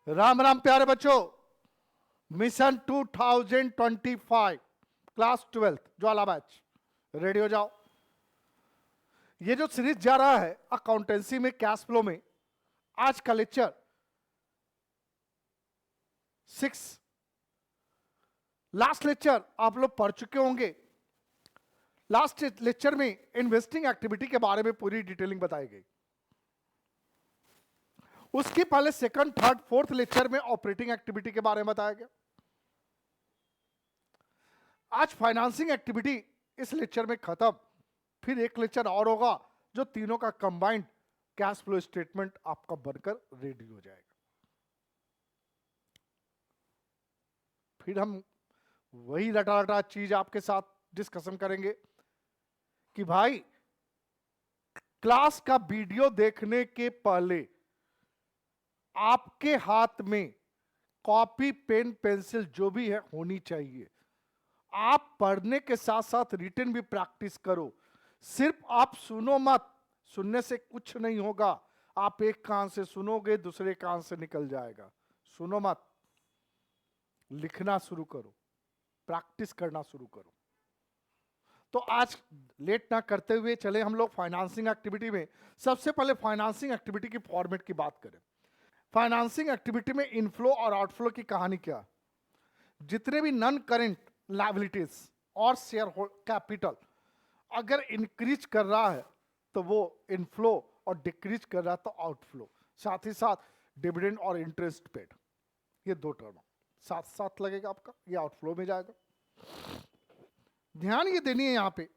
राम राम प्यारे बच्चों। Mission 2025 class 12 ज्वाला batch ready हो जाओ। ये जो सीरीज जा रहा है अकाउंटेंसी में कैश फ्लो में, आज का लेक्चर 6 लास्ट लेक्चर आप लोग पढ़ चुके होंगे। लास्ट लेक्चर में इन्वेस्टिंग एक्टिविटी के बारे में पूरी डिटेलिंग बताई गई। उसके पहले सेकंड थर्ड फोर्थ लेक्चर में ऑपरेटिंग एक्टिविटी के बारे में बताया गया। आज फाइनेंसिंग एक्टिविटी इस लेक्चर में खत्म, फिर एक लेक्चर और होगा जो तीनों का कंबाइंड कैश फ्लो स्टेटमेंट आपका बनकर रेडी हो जाएगा। फिर हम वही रटा रटा चीज आपके साथ डिस्कशन करेंगे कि भाई क्लास का वीडियो देखने के पहले आपके हाथ में कॉपी पेन पेंसिल जो भी है होनी चाहिए। आप पढ़ने के साथ साथ रिटन भी प्रैक्टिस करो। सिर्फ आप सुनो मत, सुनने से कुछ नहीं होगा। आप एक कान से सुनोगे दूसरे कान से निकल जाएगा। सुनो मत, लिखना शुरू करो, प्रैक्टिस करना शुरू करो। तो आज लेट ना करते हुए चले हम लोग फाइनेंसिंग एक्टिविटी में। सबसे पहले फाइनेंसिंग एक्टिविटी की फॉर्मेट की बात करें। फाइनेंसिंग एक्टिविटी में इनफ्लो और आउटफ्लो की कहानी क्या? जितने भी नॉन करेंट लायबिलिटीज और शेयर कैपिटल अगर इंक्रीज कर रहा है तो वो इनफ्लो और डिक्रीज कर रहा है तो आउटफ्लो। साथ ही साथ डिविडेंड और इंटरेस्ट पेड, ये दो टर्म साथ साथ लगेगा आपका, ये आउटफ्लो में जाएगा। ध्यान ये देनी है यहां पे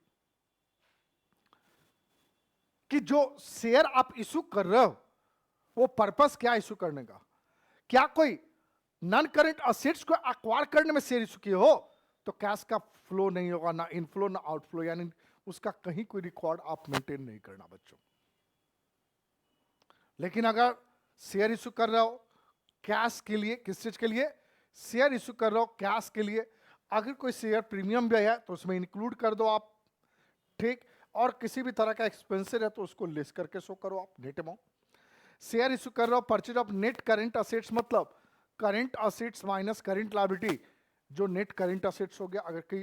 कि जो शेयर आप इशू कर रहे हो वो पर्पस क्या इशू करने का? क्या कोई नॉन करेंट असेट्स को एक्वायर करने में शेयर इशू किए हो तो कैश का फ्लो नहीं होगा, ना इनफ्लो ना आउटफ्लो, यानी उसका कहीं कोई रिकॉर्ड आप मेंटेन नहीं करना बच्चों। लेकिन अगर शेयर इशू कर रहे हो कैश के लिए, किस चीज के लिए शेयर इशू कर रहे हो? कैश के लिए। अगर कोई शेयर प्रीमियम भी है तो उसमें इंक्लूड कर दो आप, ठीक। और किसी भी तरह का एक्सपेंसिव है तो उसको लेस करके शो करो आप नेट अमाउंट। शेयर इशू कर रहे हो purchase of net current assets, मतलब current assets minus current liability, जो नेट करेंट असेट्स हो गया। अगर कोई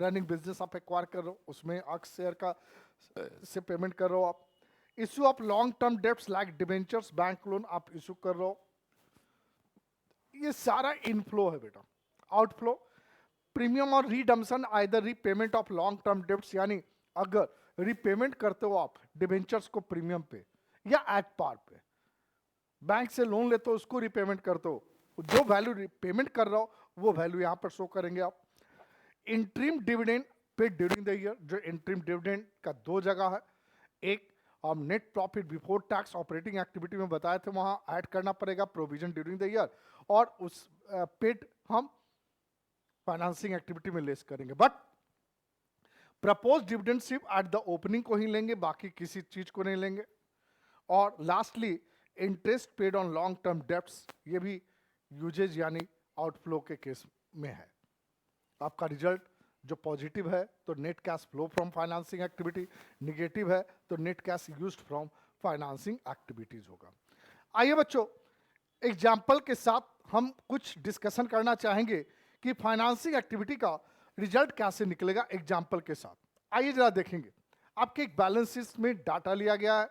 रनिंग बिजनेस आप एक्वायर कर रहे हो उसमें अक्स शेयर का से पेमेंट कर रहे हो आप। Issue of long term dates like debentures, bank loan आप इशू कर रहे हो, ये सारा इनफ्लो है बेटा। आउटफ्लो प्रीमियम और redemption either repayment of long term debts, यानी अगर रीपेमेंट करते हो आप डिबेंचर्स को प्रीमियम पे या एट पार पे, बैंक से लोन लेते हो उसको रीपेमेंट करते हो, जो वैल्यू पेमेंट कर रहा हो वो वैल्यू यहां पर शो करेंगे आप। Interim dividend paid during the year, जो इंटरिम डिविडेंड का दो जगह है, एक हम net profit before tax operating activity में बताए थे वहां ऐड करना पड़ेगा प्रोविजन ड्यूरिंग द ईयर, और उस पेड हम फाइनेंसिंग एक्टिविटी में लेस करेंगे। बट प्रपोज डिविडेंड सिर्फ एट द ओपनिंग को ही लेंगे, बाकी किसी चीज को नहीं लेंगे। और lastly interest paid on long term debts, ये भी यूजेज यानी आउटफ्लो के केस में है। आपका रिजल्ट जो पॉजिटिव है तो net cash flow from financing activity, negative है तो net cash used from financing activities होगा। आइए बच्चों एग्जाम्पल के साथ हम कुछ डिस्कशन करना चाहेंगे कि फाइनेंसिंग एक्टिविटी का रिजल्ट कैसे निकलेगा एग्जाम्पल के साथ। आइए जरा देखेंगे। आपके एक बैलेंस शीट में डाटा लिया गया है।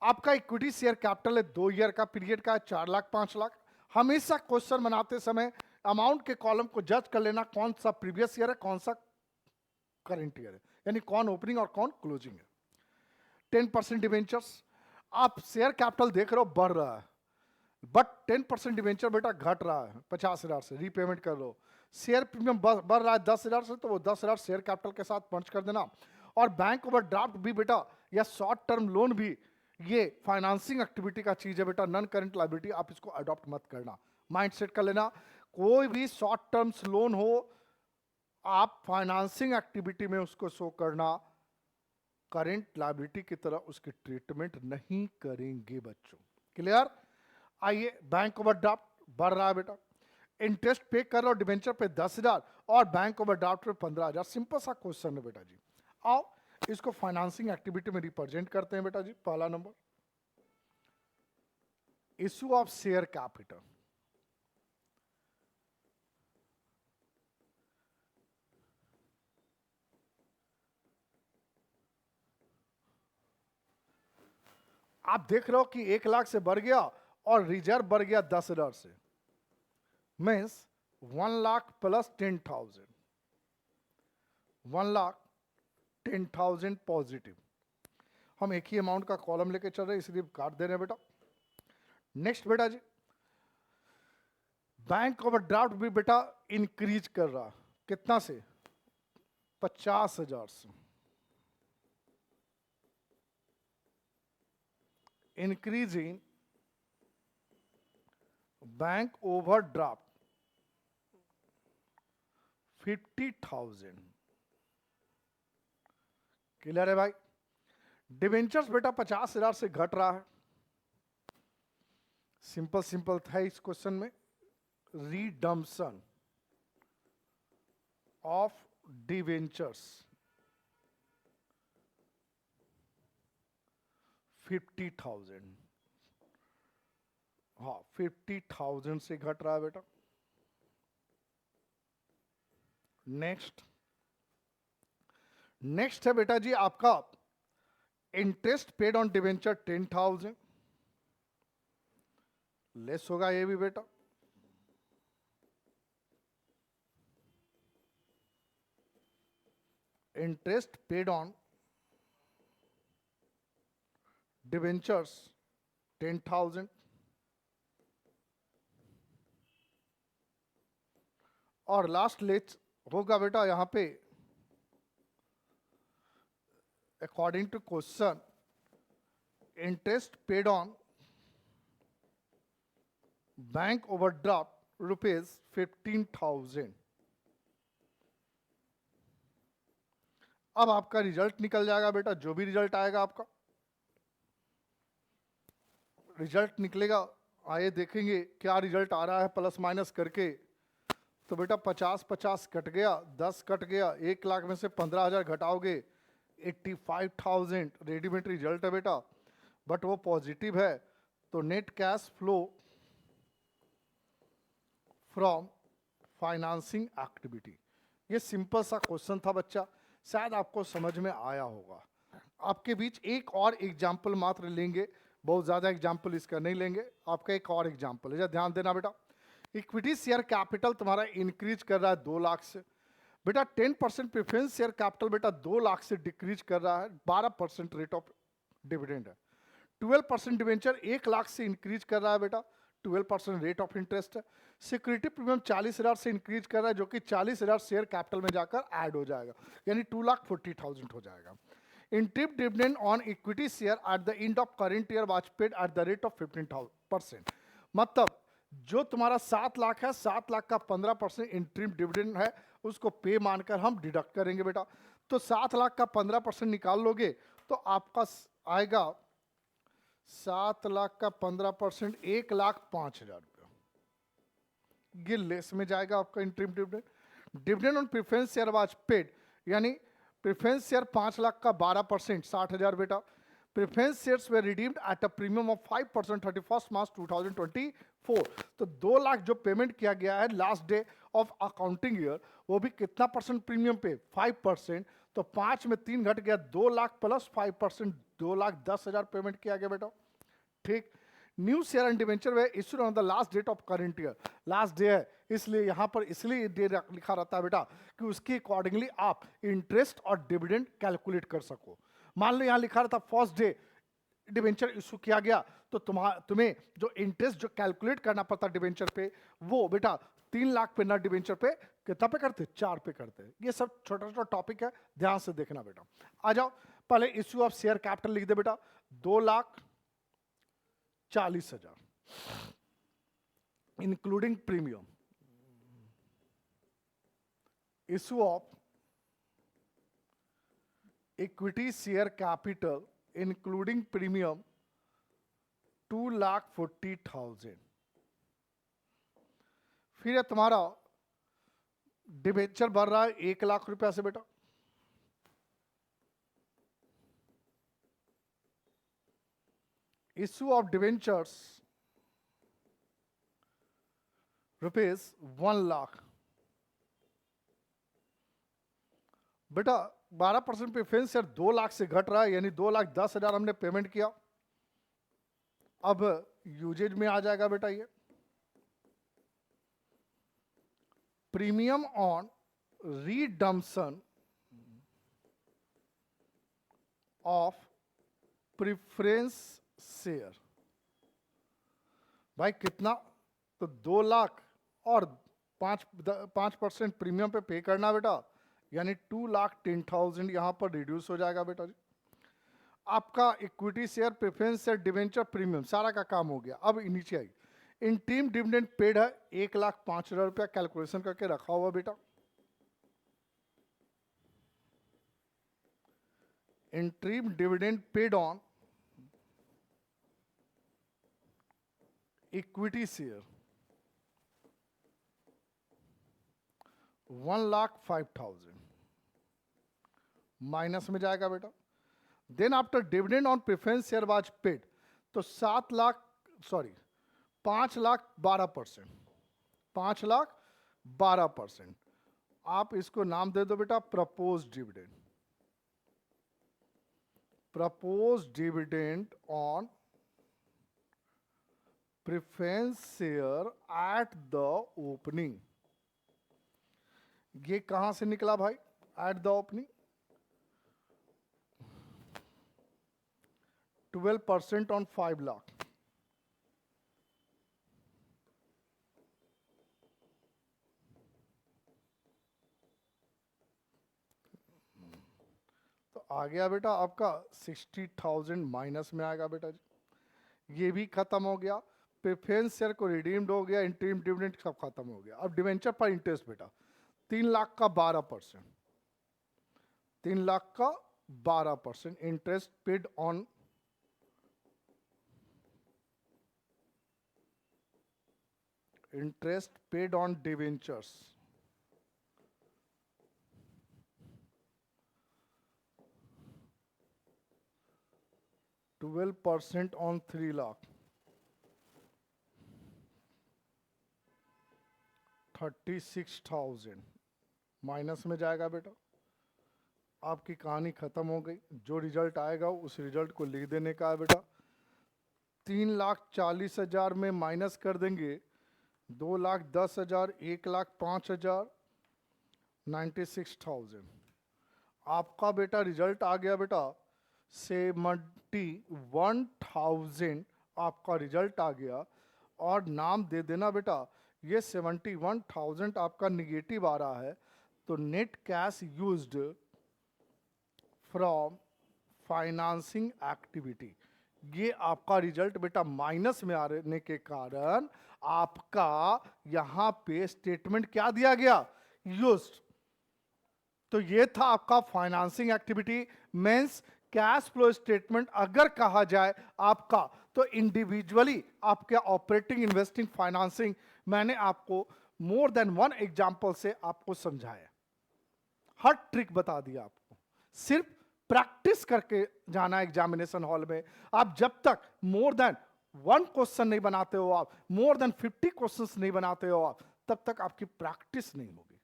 आपका इक्विटी शेयर कैपिटल है 2 ईयर का पीरियड का, 4 लाख 5 लाख। हमेशा क्वेश्चन बनाते समय अमाउंट के कॉलम को जज कर लेना कौन सा प्रीवियस ईयर है कौन सा करंट ईयर है, यानी कौन ओपनिंग और कौन क्लोजिंग है। 10% डिवेंचर्स, आप शेयर कैपिटल देख रहे हो बढ़ रहा है, बट 10% डिवेंचर बेटा घट रहा है 50,000 से, रीपेमेंट कर लो। शेयर प्रीमियम बढ़ रहा है 10,000 से, तो वो 10,000 शेयर कैपिटल के साथ पंच कर देना। और बैंक ओवरड्राफ्ट भी बेटा या शॉर्ट टर्म लोन भी ये फाइनेंसिंग एक्टिविटी का चीज है बेटा, नॉन करंट लायबिलिटी, आप इसको अडॉप्ट मत करना, माइंड सेट कर लेना। कोई भी शॉर्ट टर्म्स लोन हो आप फाइनेंसिंग एक्टिविटी में उसको शो करना, करंट लायबिलिटी की तरह उसकी ट्रीटमेंट नहीं करेंगे बच्चों। क्लियर? आइए बैंक ओवरड्राफ्ट बढ़ रहा है बेटा, इंटरेस्ट पे कर रहा हो डिबेंचर पे 10,000 और बैंक ओवरड्राफ्ट पे 15,000। सिंपल सा क्वेश्चन है बेटा जी। आओ इसको फाइनेंसिंग एक्टिविटी में रिप्रेजेंट करते हैं बेटा जी। पहला number issue of share capital, आप देख रहे हो कि 1 लाख से बढ़ गया और रिजर्व बढ़ गया 10,000 से, मीन्स 1 लाख प्लस 10,000, 1,10,000 पॉजिटिव। हम एक ही अमाउंट का कॉलम लेके चल रहे हैं इसलिए काट दे रहे हैं बेटा। नेक्स्ट बेटा जी, बैंक ओवरड्राफ्ट भी बेटा इंक्रीज कर रहा, कितना से? 50,000 से। Increasing bank overdraft 50,000। क्लियर है भाई? डिवेंचर्स बेटा 50,000 से घट रहा है। सिंपल सिंपल था इस क्वेश्चन में, रिडम्पशन ऑफ डिवेंचर्स 50,000। हाँ 50,000 से घट रहा है बेटा। नेक्स्ट है बेटा जी आपका interest paid on debenture 10,000, less होगा ये भी बेटा। इंटरेस्ट पेड ऑन डिवेंचर्स 10,000 और लास्ट लेस होगा बेटा यहां पे according to question interest paid on bank overdraft ₹15,000। अब आपका रिजल्ट निकल जाएगा बेटा, जो भी रिजल्ट आएगा आपका रिजल्ट निकलेगा, आइए देखेंगे क्या रिजल्ट आ रहा है प्लस माइनस करके। तो बेटा 50-50 कट गया, 10 कट गया, 1 लाख में से 15,000 घटाओगे 85,000 रेडीमेड रिजल्ट है बेटा, बट वो पॉजिटिव है। तो net cash flow from financing activity. ये सिंपल सा क्वेश्चन था बच्चा, शायद आपको समझ में आया होगा। आपके बीच एक और एग्जाम्पल मात्र लेंगे, बहुत ज्यादा एग्जाम्पल इसका नहीं लेंगे। आपका एक और एग्जाम्पल है, ध्यान देना बेटा। इक्विटी शेयर कैपिटल तुम्हारा इंक्रीज कर रहा है 2 लाख से बेटा। 10% प्रेफरेंस शेयर कैपिटल बेटा 2 लाख से डिक्रीज कर रहा है, 12% रेट ऑफ डिविडेंड है। 12% डिवेंचर 1 लाख से इंक्रीज कर रहा है बेटा, 12% रेट ऑफ इंटरेस्ट है। सिक्योरिटी प्रीमियम 40,000 से इंक्रीज कर रहा है, जो कि 40,000 शेयर कैपिटल में जाकर ऐड हो जाएगा, यानी 2,40,000 हो जाएगा। Interim dividend on equity share at the end of current year was paid at the rate of 15%। मतलब जो तुम्हारा 7 लाख है, 7 लाख का 15% इंट्रीम डिविडेंड है, उसको पे मानकर हम डिडक्ट करेंगे बेटा। तो 7 लाख का 15% निकाल लोगे तो आपका आएगा 7 लाख का 15% 1,05,000 रुपया। ये लेस में जाएगा आपका interim dividend. Dividend on preference share was paid, यानी प्रेफरेंस शेयर 5 लाख का 12% 60,000 बेटा। Preference shares way redeemed at a premium of 5% 31 मार्च 2024। तो 2 लाख जो पेमेंट किया गया है last day of accounting year, वो भी कितना परसेंट प्रीमियम पे? 5%। तो 5 में 3 घट गया, 2 लाख प्लस 5%, 2,10,000 पेमेंट किया गया बेटा। ठीक। New share and debenture were issued on the last date of current year, last day है इसलिए यहां पर इसलिए डे लिखा रहता है बेटा कि उसके अकॉर्डिंगली आप इंटरेस्ट और डिविडेंड कैलकुलेट कर सको। मान लो यहां लिखा रहता फर्स्ट डे डिवेंचर इशू किया गया, तो तुम्हें जो इंटरेस्ट जो कैलकुलेट करना पड़ता डिवेंचर पे, वो बेटा 3 लाख पे ना डिवेंचर पे कितना पे करते? 4 पे करते। ये सब छोटा छोटा टॉपिक है, ध्यान से देखना बेटा। आ जाओ, पहले इश्यू ऑफ शेयर कैपिटल लिख दे बेटा, 2,40,000 including premium. Issue of equity share capital including premium 2,40,000। फिर है तुम्हारा डिबेंचर भर रहा है 1 लाख रुपया से बेटा। इश्यू ऑफ डिबेंचर्स ₹1 लाख बेटा। 12% प्रेफरेंस शेयर 2 लाख से घट रहा है, यानी 2,10,000 हमने पेमेंट किया। अब यूजेज में आ जाएगा बेटा ये premium on redemption of preference share. भाई कितना, तो 2 लाख और 5% प्रीमियम पे करना बेटा, यानी 2,10,000 यहां पर रिड्यूस हो जाएगा बेटा जी। आपका equity share, preference share, debenture, premium सारा का काम हो गया। अब नीचे आई इंटीम डिविडेंड पेड है 1,05,000 रुपया कैलकुलेशन करके रखा हुआ बेटा। Interim dividend paid on equity share 1,05,000 minus में जाएगा बेटा। Then after dividend on preference share was paid, तो 5,12%, 5,12%। आप इसको नाम दे दो बेटा propose dividend, propose dividend on preference share at the opening. ये कहां से निकला भाई? At the opening 12% on 5 lakh. तो आ गया बेटा आपका 60,000 माइनस में आएगा बेटा जी। ये भी खत्म हो गया, प्रेफरेंस शेयर को रिडीम्ड हो गया, इंटरिम डिविडेंड सब खत्म हो गया। अब डिवेंचर पर इंटरेस्ट बेटा 3 लाख का 12%, 3 लाख का 12% interest paid on interest paid on debentures, %12 on 3 lakh, 36,000 minus में जाएगा बेटा। आपकी कहानी खत्म हो गई। जो रिजल्ट आएगा उस रिजल्ट को लिख देने का है बेटा। 3,40,000 में माइनस कर देंगे 2,10,000, 1,05,000, 96,000। आपका बेटा रिजल्ट आ गया बेटा 71,000 आपका रिजल्ट आ गया। और नाम दे देना बेटा ये 71,000 आपका निगेटिव आ रहा है, तो net cash used from financing activity. ये आपका रिजल्ट बेटा माइनस में आने के कारण आपका यहां पे स्टेटमेंट क्या दिया गया? यूज्ड। तो ये था आपका financing activity means cash flow statement. अगर कहा जाए आपका तो इंडिविजुअली आपके ऑपरेटिंग, इन्वेस्टिंग, फाइनेंसिंग मैंने आपको मोर देन वन एग्जांपल से आपको समझाया, हर ट्रिक बता दिया आपको। सिर्फ प्रैक्टिस करके जाना एग्जामिनेशन हॉल में। आप जब तक मोर देन 1 क्वेश्चन नहीं बनाते हो, आप मोर देन 50 क्वेश्चंस नहीं बनाते हो आप, तब तक आपकी प्रैक्टिस नहीं होगी।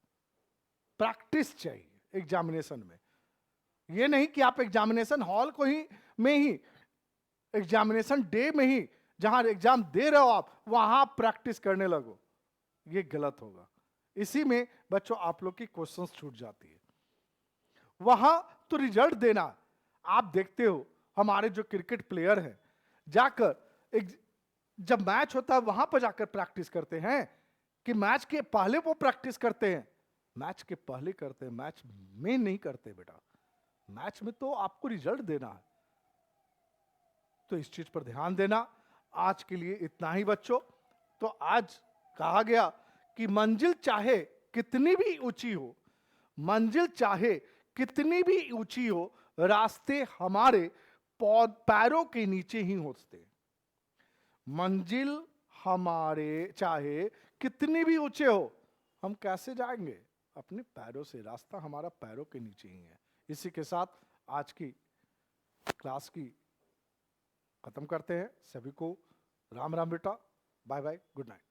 प्रैक्टिस चाहिए एग्जामिनेशन में। ये नहीं कि आप एग्जामिनेशन हॉल को ही में ही, एग्जामिनेशन डे में ही जहां एग्जाम दे रहे हो आप वहां प्रैक्टिस करने लगो, ये गलत होगा। इसी में बच्चों आप लोग की क्वेश्चंस छूट जाती है। वहां तो रिजल्ट देना, आप देखते हो हमारे जो क्रिकेट प्लेयर हैं जाकर जब मैच होता है वहां पर जाकर प्रैक्टिस करते हैं कि मैच के पहले वो प्रैक्टिस करते हैं? मैच के पहले करते हैं, मैच में नहीं करते बेटा। मैच में तो आपको रिजल्ट देना है, तो इस चीज पर ध्यान देना। आज के लिए इतना ही बच्चों। तो आज कहा गया कि मंजिल चाहे कितनी भी ऊंची हो, मंजिल चाहे कितनी भी ऊंची हो, रास्ते हमारे पैरों के नीचे ही होते हैं। मंजिल हमारे चाहे कितनी भी ऊंचे हो, हम कैसे जाएंगे? अपने पैरों से। रास्ता हमारा पैरों के नीचे ही है। इसी के साथ आज की क्लास की खत्म करते हैं। सभी को राम राम बेटा, बाय बाय, गुड नाइट।